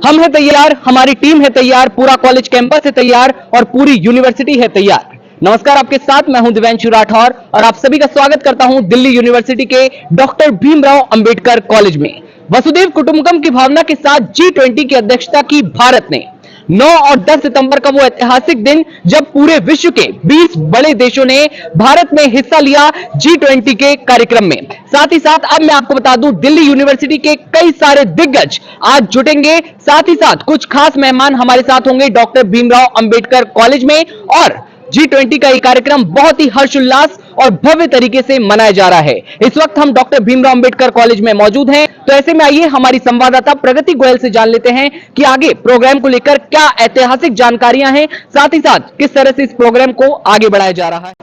हम है तैयार, हमारी टीम है तैयार, पूरा कॉलेज कैंपस है तैयार और पूरी यूनिवर्सिटी है तैयार। नमस्कार, आपके साथ मैं हूं दिव्यांशु राठौर और आप सभी का स्वागत करता हूं दिल्ली यूनिवर्सिटी के डॉक्टर भीमराव अंबेडकर कॉलेज में। वसुधैव कुटुंबकम की भावना के साथ G20 की अध्यक्षता की भारत ने। 9 और 10 सितंबर का वो ऐतिहासिक दिन जब पूरे विश्व के 20 बड़े देशों ने भारत में हिस्सा लिया G20 के कार्यक्रम में। साथ ही साथ अब मैं आपको बता दूं, दिल्ली यूनिवर्सिटी के कई सारे दिग्गज आज जुटेंगे। साथ ही साथ कुछ खास मेहमान हमारे साथ होंगे डॉक्टर भीमराव अंबेडकर कॉलेज में और G20 का ये कार्यक्रम बहुत ही हर्षोल्लास और भव्य तरीके से मनाया जा रहा है। इस वक्त हम डॉक्टर भीमराव अंबेडकर कॉलेज में मौजूद हैं, तो ऐसे में आइए हमारी संवाददाता प्रगति गोयल से जान लेते हैं कि आगे प्रोग्राम को लेकर क्या ऐतिहासिक जानकारियां हैं, साथ ही साथ किस तरह से इस प्रोग्राम को आगे बढ़ाया जा रहा है।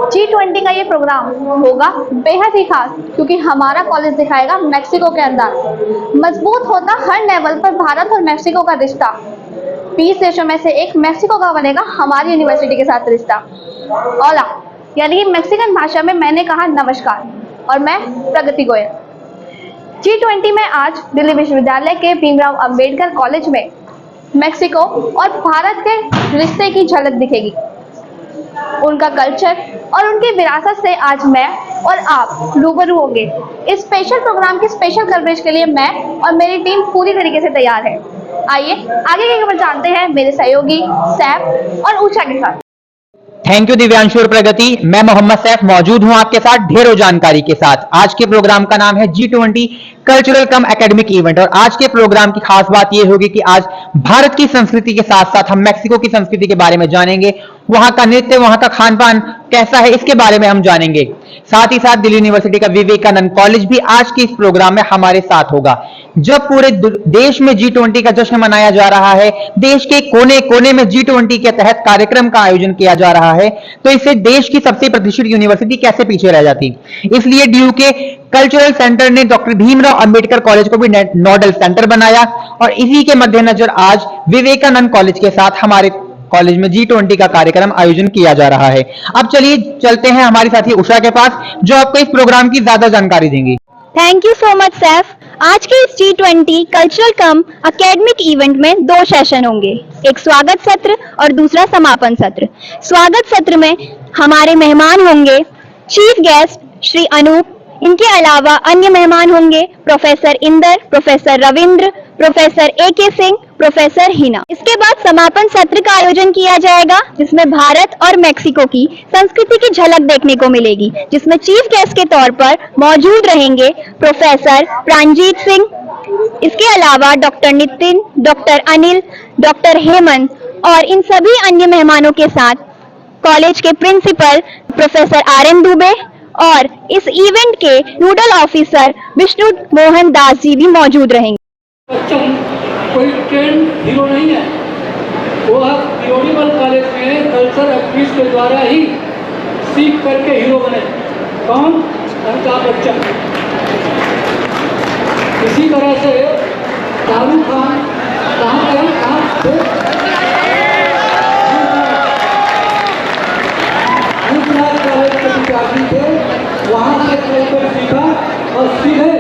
G20 का ये प्रोग्राम होगा बेहद ही खास, क्योंकि हमारा कॉलेज दिखाएगा मैक्सिको के अंदर मजबूत होता हर लेवल पर भारत और मैक्सिको का रिश्ता। 20 देशों में से एक मैक्सिको का बनेगा हमारी यूनिवर्सिटी के साथ रिश्ता। ओला यानी कि मैक्सिकन भाषा में मैंने कहा नमस्कार, और मैं प्रगति गोयल। G20 में आज दिल्ली विश्वविद्यालय के भीमराव अंबेडकर कॉलेज में मैक्सिको और भारत के रिश्ते की झलक दिखेगी। उनका कल्चर और उनकी विरासत से आज मैं और आप रूबरू होंगे। इस स्पेशल प्रोग्राम की स्पेशल कवरेज के लिए मैं और मेरी टीम पूरी तरीके से तैयार है। आइए आगे की खबर जानते हैं मेरे सहयोगी सैफ और ऊषा के साथ। थैंक यू दिव्यांशु और प्रगति। मैं मोहम्मद सैफ मौजूद हूं आपके साथ ढेरों जानकारी के साथ। आज के प्रोग्राम का नाम है G20 कल्चरल कम एकेडमिक इवेंट और आज के प्रोग्राम की खास बात यह होगी कि आज भारत की संस्कृति के साथ साथ हम मैक्सिको की संस्कृति के बारे में जानेंगे। वहां का नृत्य, वहां का खान पान कैसा है, इसके बारे में हम जानेंगे। साथ ही साथ दिल्ली यूनिवर्सिटी का विवेकानंद कॉलेज भी आज के इस प्रोग्राम में हमारे साथ होगा। जब पूरे देश में G20 का जश्न मनाया जा रहा है, देश के कोने कोने में G20 के तहत कार्यक्रम का आयोजन किया जा रहा है, तो इससे देश की सबसे प्रतिष्ठित यूनिवर्सिटी कैसे पीछे रह जाती। इसलिए DU के कल्चरल सेंटर ने डॉक्टर भीमराव अंबेडकर कॉलेज को भी नोडल सेंटर बनाया और इसी के मद्देनजर आज विवेकानंद कॉलेज के साथ हमारे कॉलेज में G20 का कार्यक्रम आयोजन किया जा रहा है। अब चलिए चलते हैं हमारी साथी उषा के पास, जो आपको इस प्रोग्राम की ज्यादा जानकारी देंगी। Thank you so much Saif. आज के इस G20 कल्चरल कम एकेडमिक इवेंट में 2 सेशन होंगे, एक स्वागत सत्र और दूसरा समापन सत्र। स्वागत सत्र में हमारे मेहमान होंगे चीफ गेस्ट श्री अनूप। इनके अलावा अन्य मेहमान होंगे professor Inder, professor Ravindra, professor AK Singh, professor Hina. इसके बाद समापन सत्र का आयोजन किया जाएगा, जिसमें भारत और मैक्सिको की संस्कृति की झलक देखने को मिलेगी, जिसमें चीफ गेस्ट के तौर पर मौजूद रहेंगे प्रोफेसर प्राणजीत सिंह। इसके अलावा doctor Nitin, doctor Anil, doctor Hemant और इन सभी अन्य मेहमानों के साथ कॉलेज के प्रिंसिपल प्रोफेसर RM दुबे और इस इवेंट के नोडल ऑफिसर विष्णु मोहन दास जी भी मौजूद रहेंगे। बच्चों कोई ट्रेंड हीरो नहीं है, वो थियोरिकल कॉलेज में कल्चर एक्टिविस्ट के द्वारा ही सीख करके हीरो बने। कौन? अमिताभ बच्चन। इसी तरह से शाहरुख खान कहाँ से कॉलेज के विद्यार्थी थे, वहाँ से कल्चर सीखा और सीधे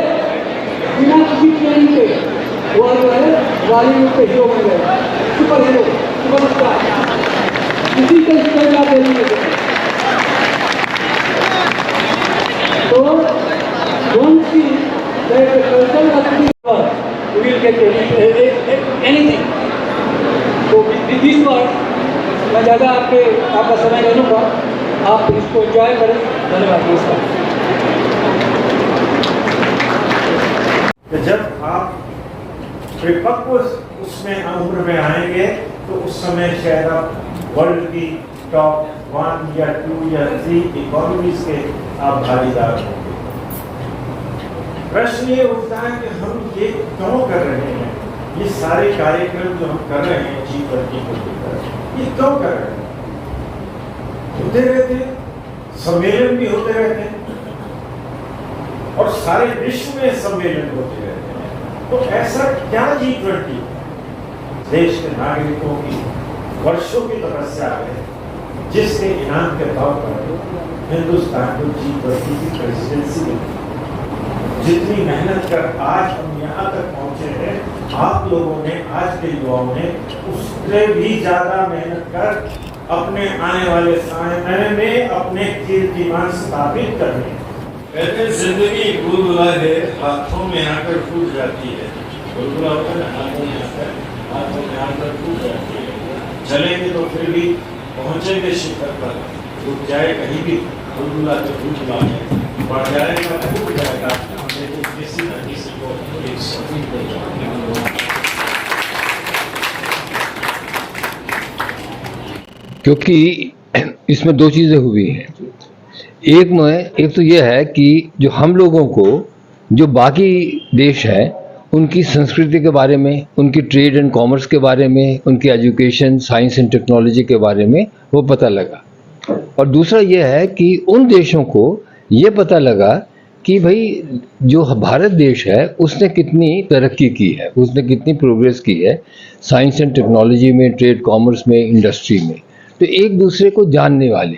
बिना किसी ट्रेनिंग के वो जो है बॉलीवुड के हीरो बन गए, सुपर हीरो, सुपरस्टार। इसी के स्टेज आप देखेंगे तो don't see that culture will get anything. तो दिस वर्ड मैं ज़्यादा आपका समय नहीं लूँगा, आप इसको एंजॉय करें। धन्यवाद। नमस्कार। जब आप परिपक्व उसमें उम्र में आएंगे तो उस समय शायद आप वर्ल्ड की टॉप 1 या 2 या 3 इकोनॉमीज के आप भागीदार होंगे। प्रश्न ये उठता है कि हम ये क्यों कर रहे हैं, ये सारे कार्यक्रम जो हम कर रहे हैं G20 को लेकर, ये क्यों कर रहे हैं। होते रहते हैं, सम्मेलन भी होते रहते हैं और सारे विश्व में सम्मेलन होते रहते हैं, तो ऐसा क्या G20 देश के नागरिकों की वर्षों की तपस्या है जिसके इनाम के तौर पर हिंदुस्तान को G20 की प्रेसिडेंसी मिली। जितनी मेहनत कर आज हम यहाँ तक पहुंचे हैं, आप आप लोगों ने, आज के युवाओं ने उससे भी ज्यादा मेहनत कर अपने आने वाले समय में अपने कीर्तिमान स्थापित करने। कहते जिंदगी गुलगुला है, हाथों में आकर फूट जाती है। गुलगुला होता है, हाथों में आकर फूट जाती है। चलेंगे तो फिर भी पहुंचेंगे शिखर पर, रुक जाए कहीं भी गुलगुला तो गुलगुला है, बढ़ जाएगा फूट जाएगा, लेकिन किसी न किसी को एक सभी को जाएगा। क्योंकि इसमें दो चीज़ें हुई हैं। एक तो यह है कि जो हम लोगों को, जो बाकी देश है, उनकी संस्कृति के बारे में, उनकी ट्रेड एंड कॉमर्स के बारे में, उनकी एजुकेशन, साइंस एंड टेक्नोलॉजी के बारे में वो पता लगा। और दूसरा यह है कि उन देशों को ये पता लगा कि भाई जो भारत देश है उसने कितनी तरक्की की है, उसने कितनी प्रोग्रेस की है साइंस एंड टेक्नोलॉजी में, ट्रेड कॉमर्स में, इंडस्ट्री में। तो एक दूसरे को जानने वाले,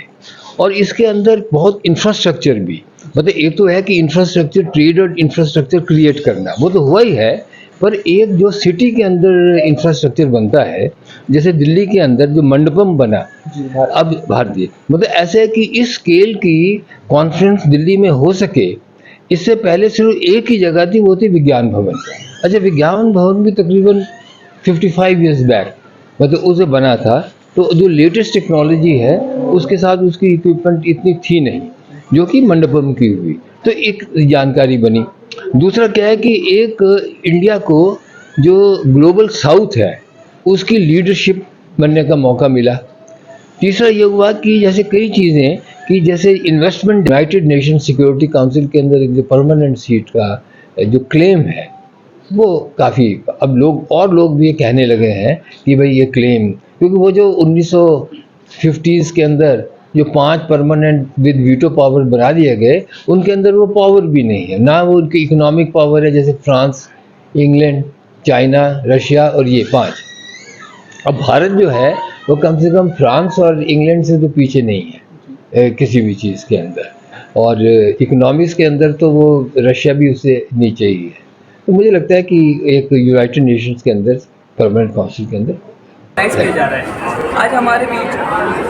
और इसके अंदर बहुत इंफ्रास्ट्रक्चर भी, मतलब एक तो है कि इंफ्रास्ट्रक्चर, ट्रेड और इंफ्रास्ट्रक्चर क्रिएट करना, वो तो हुआ ही है, पर एक जो सिटी के अंदर इंफ्रास्ट्रक्चर बनता है, जैसे दिल्ली के अंदर जो मंडपम बना अब भारतीय, मतलब ऐसे है कि इस स्केल की कॉन्फ्रेंस दिल्ली में हो सके, इससे पहले सिर्फ एक ही जगह थी, वो थी विज्ञान भवन। अच्छा, विज्ञान भवन भी तकरीबन 55 ईयर्स बैक मतलब उसे बना था, तो जो लेटेस्ट टेक्नोलॉजी है उसके साथ उसकी इक्विपमेंट इतनी थी नहीं, जो कि मंडपम की हुई, तो एक जानकारी बनी। दूसरा क्या है कि एक इंडिया को जो ग्लोबल साउथ है उसकी लीडरशिप बनने का मौका मिला। तीसरा ये हुआ कि जैसे कई चीज़ें, कि जैसे investment, United nation security council के अंदर एक जो परमानेंट सीट का जो क्लेम है, वो काफ़ी, अब लोग भी ये कहने लगे हैं कि भाई ये क्लेम, क्योंकि वो जो 1950s के अंदर जो 5 परमानेंट विद वीटो पावर बना दिए गए, उनके अंदर वो पावर भी नहीं है, ना वो उनकी इकोनॉमिक पावर है, जैसे फ्रांस, इंग्लैंड, चाइना, रशिया और ये 5। अब भारत जो है वो कम से कम फ्रांस और इंग्लैंड से तो पीछे नहीं है किसी भी चीज़ के अंदर, और इकोनॉमिक्स के अंदर तो वो रशिया भी उससे नीचे ही है। तो मुझे लगता है कि एक यूनाइटेड नेशंस के अंदर, परमानेंट काउंसिल के अंदर किया जा रहा है। आज हमारे बीच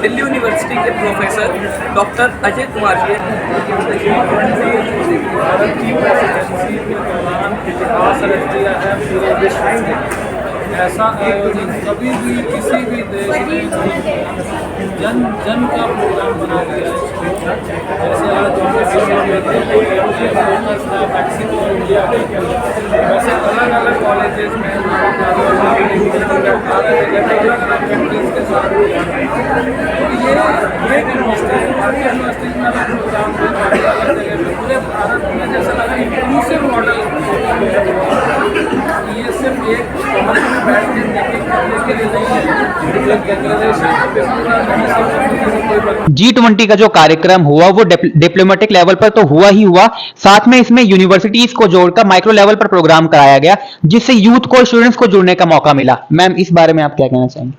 दिल्ली यूनिवर्सिटी के प्रोफेसर डॉक्टर अजय कुमार जी ऐसा आयोजन कभी भी किसी भी देश में जन जन का प्रोग्राम बना दिया है। जैसे आज मैक्सिको इंडिया, वैसे अलग अलग कॉलेजेस में अलग अलग कंट्रीज के साथ ये यूनिवर्सिटी, भारतीय यूनिवर्सिटी में अलग प्रोग्राम अलग जगह पे पूरे भारत में जैसा लगा इंक्लूसिव मॉडल। ये सिर्फ एक कमरे में बैठ के मीटिंग करने के लिए नहीं है, डिक्लेरेशन G20 का जो कार्यक्रम हुआ वो डिप्लोमेटिक लेवल पर तो हुआ ही हुआ, साथ में इसमें यूनिवर्सिटीज को जोड़कर माइक्रो लेवल पर प्रोग्राम कराया गया, जिससे यूथ को, स्टूडेंट्स को जुड़ने का मौका मिला। मैम, इस बारे में आप क्या कहना चाहेंगे?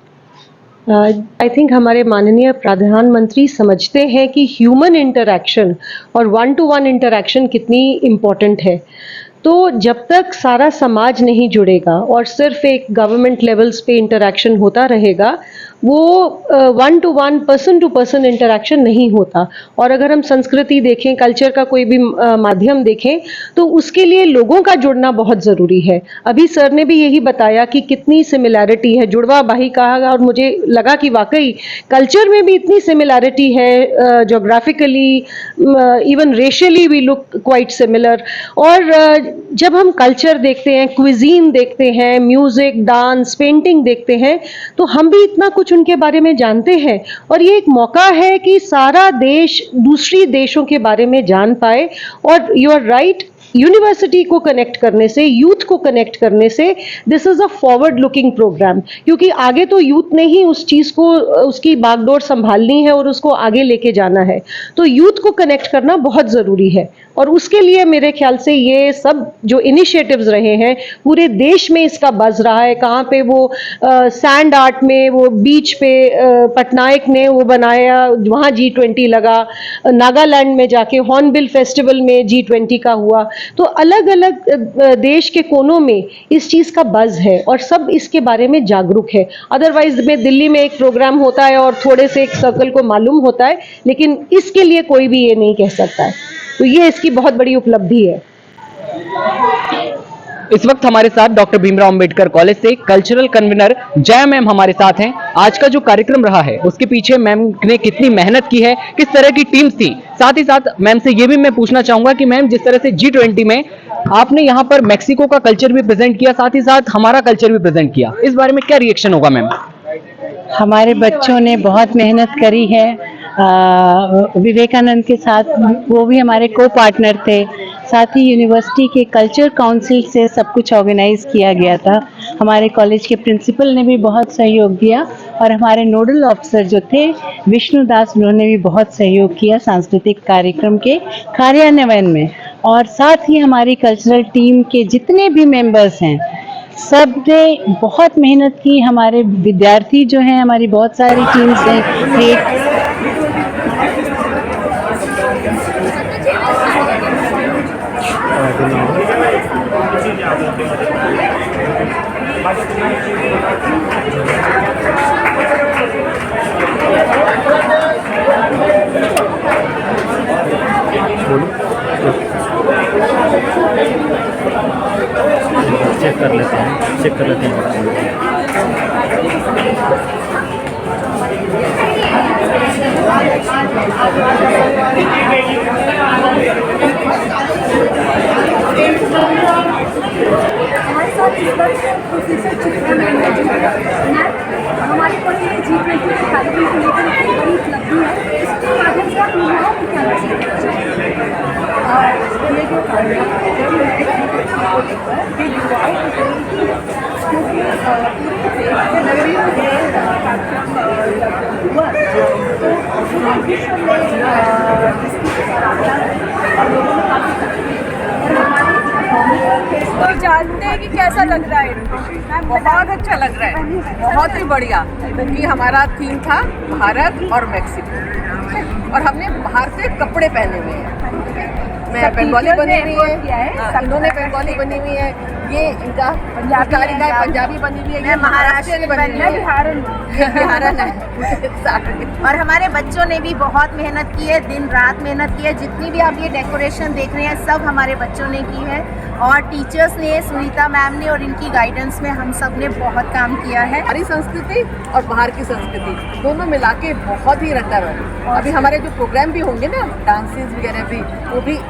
आई थिंक हमारे माननीय प्रधानमंत्री समझते हैं कि ह्यूमन इंटरैक्शन और 1-to-1 इंटरैक्शन कितनी इम्पोर्टेंट है। तो जब तक सारा समाज नहीं जुड़ेगा और सिर्फ एक गवर्नमेंट लेवल्स पे इंटरैक्शन होता रहेगा, वो 1-to-1, person to person interaction नहीं होता। और अगर हम संस्कृति देखें, कल्चर का कोई भी माध्यम देखें, तो उसके लिए लोगों का जुड़ना बहुत ज़रूरी है। अभी सर ने भी यही बताया कि कितनी सिमिलैरिटी है, जुड़वा भाई कहा, और मुझे लगा कि वाकई कल्चर में भी इतनी सिमिलैरिटी है, geographically, even racially we look quite similar. और जब हम कल्चर देखते हैं, क्विजीन देखते हैं, म्यूजिक, डांस, पेंटिंग देखते हैं, तो हम भी इतना कुछ उनके बारे में जानते हैं। और ये एक मौका है कि सारा देश दूसरी देशों के बारे में जान पाए। और यू आर राइट, यूनिवर्सिटी को कनेक्ट करने से, यूथ को कनेक्ट करने से, this is a forward looking programme, क्योंकि आगे तो यूथ ने ही उस चीज़ को, उसकी बागडोर संभालनी है और उसको आगे लेके जाना है। तो यूथ को कनेक्ट करना बहुत ज़रूरी है, और उसके लिए मेरे ख्याल से ये सब जो इनिशिएटिव्स रहे हैं, पूरे देश में इसका बज़ रहा है। कहाँ पे वो सैंड आर्ट में, वो बीच पे पटनायक ने वो बनाया, वहाँ G20 लगा, नागालैंड में जाके हॉर्नबिल फेस्टिवल में G20 का हुआ। तो अलग अलग देश के कोनों में इस चीज़ का बज़ है और सब इसके बारे में जागरूक है। अदरवाइज में दिल्ली में एक प्रोग्राम होता है और थोड़े से एक सर्कल को मालूम होता है, लेकिन इसके लिए कोई भी ये नहीं कह सकता है। तो ये इसकी बहुत बड़ी उपलब्धि है। इस वक्त हमारे साथ डॉक्टर भीमराव अंबेडकर कॉलेज से कल्चरल कन्वीनर जया मैम हमारे साथ हैं। आज का जो कार्यक्रम रहा है उसके पीछे मैम ने कितनी मेहनत की है, किस तरह की टीम्स थी, साथ ही साथ मैम से ये भी मैं पूछना चाहूंगा कि मैम जिस तरह से G20 में आपने यहाँ पर मैक्सिको का कल्चर भी प्रेजेंट किया, साथ ही साथ हमारा कल्चर भी प्रेजेंट किया, इस बारे में क्या रिएक्शन होगा मैम? हमारे बच्चों ने बहुत मेहनत करी है। विवेकानंद के साथ वो भी हमारे को पार्टनर थे, साथ ही यूनिवर्सिटी के कल्चर काउंसिल से सब कुछ ऑर्गेनाइज किया गया था। हमारे कॉलेज के प्रिंसिपल ने भी बहुत सहयोग दिया और हमारे नोडल ऑफिसर जो थे विष्णुदास, उन्होंने भी बहुत सहयोग किया सांस्कृतिक कार्यक्रम के कार्यान्वयन में। और साथ ही हमारी कल्चरल टीम के जितने भी मेंबर्स हैं सब ने बहुत मेहनत की। हमारे विद्यार्थी जो हैं, हमारी बहुत सारी टीम्स हैं, चेक कर लेते हैं। हमारे साथ इस वर्ष प्रोफेसर चित्रा मैम हमारे कॉलेज में G20 के कार्यक्रम को लेकर एक बड़ी उपलब्धि है। इसके माध्यम से आप युवाओं को क्या मैसेज देना चाहेंगे? ये जो कार्यक्रम को लेकर ये युवाओं को क्योंकि पूरे देश के नगरीय के कार्यक्रम हुआ तो विश्व में इसकी सराहना और लोगों ने काफ़ी तो जानते हैं कि कैसा लग रहा है? बहुत अच्छा लग रहा है, बहुत ही बढ़िया, क्योंकि हमारा थीम था भारत और मैक्सिको और हमने भारतीय कपड़े पहने हुए हैं। मैं बंगाली बनी हुई है, इन्होंने बंगाली बनी हुई है, ये इनका पंजाबी बनी हुई है, ये महाराष्ट्र बनी हुई है, बिहारन है। और हमारे बच्चों ने भी बहुत मेहनत की है, दिन रात मेहनत की है। जितनी भी आप ये डेकोरेशन देख रहे हैं सब हमारे बच्चों ने की है और टीचर्स ने, सुनीता मैम ने और इनकी गाइडेंस में हम सब ने बहुत काम किया है। हमारी संस्कृति और बाहर की संस्कृति दोनों मिला के बहुत ही रंगारंग। अभी हमारे जो प्रोग्राम भी होंगे ना, डांसेस वगैरह भी,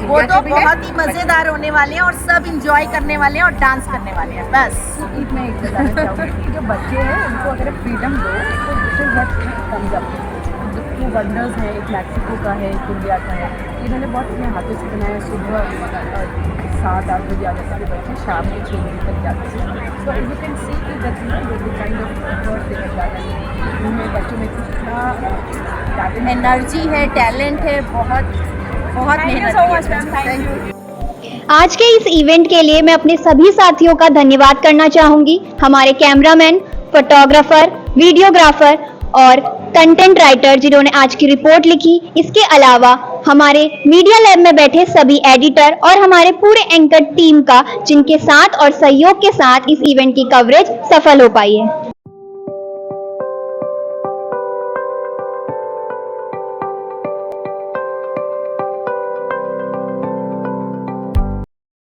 वो तो बहुत ही मजेदार होने वाले हैं और सब इंजॉय करने वाले हैं और डांस करने वाले हैं। बस मैं एक बताना चाहूँगी कि जो बच्चे हैं उनको अगर फ्रीडम दो तो this is what comes up. जो 2 वंडर्स हैं, एक मैक्सिको का है, एक इंडिया का है, इन्होंने बहुत अपने हाथों से बनाया। सुबह 7-8 बजे आ जाते थे बच्चे, शाम के 6 बजे तक जाते थे। सो यू कैन सी कि that kind of effort they have done. उनमें बच्चों में कितना एनर्जी है, टैलेंट है, बहुत मेहनत। आज के इस इवेंट के लिए मैं अपने सभी साथियों का धन्यवाद करना चाहूंगी। हमारे कैमरामैन, फोटोग्राफर, वीडियोग्राफर और कंटेंट राइटर जिन्होंने आज की रिपोर्ट लिखी। इसके अलावा हमारे मीडिया लैब में बैठे सभी एडिटर और हमारे पूरे एंकर टीम का, जिनके साथ और सहयोग के साथ इस इवेंट की कवरेज सफल हो पाई है।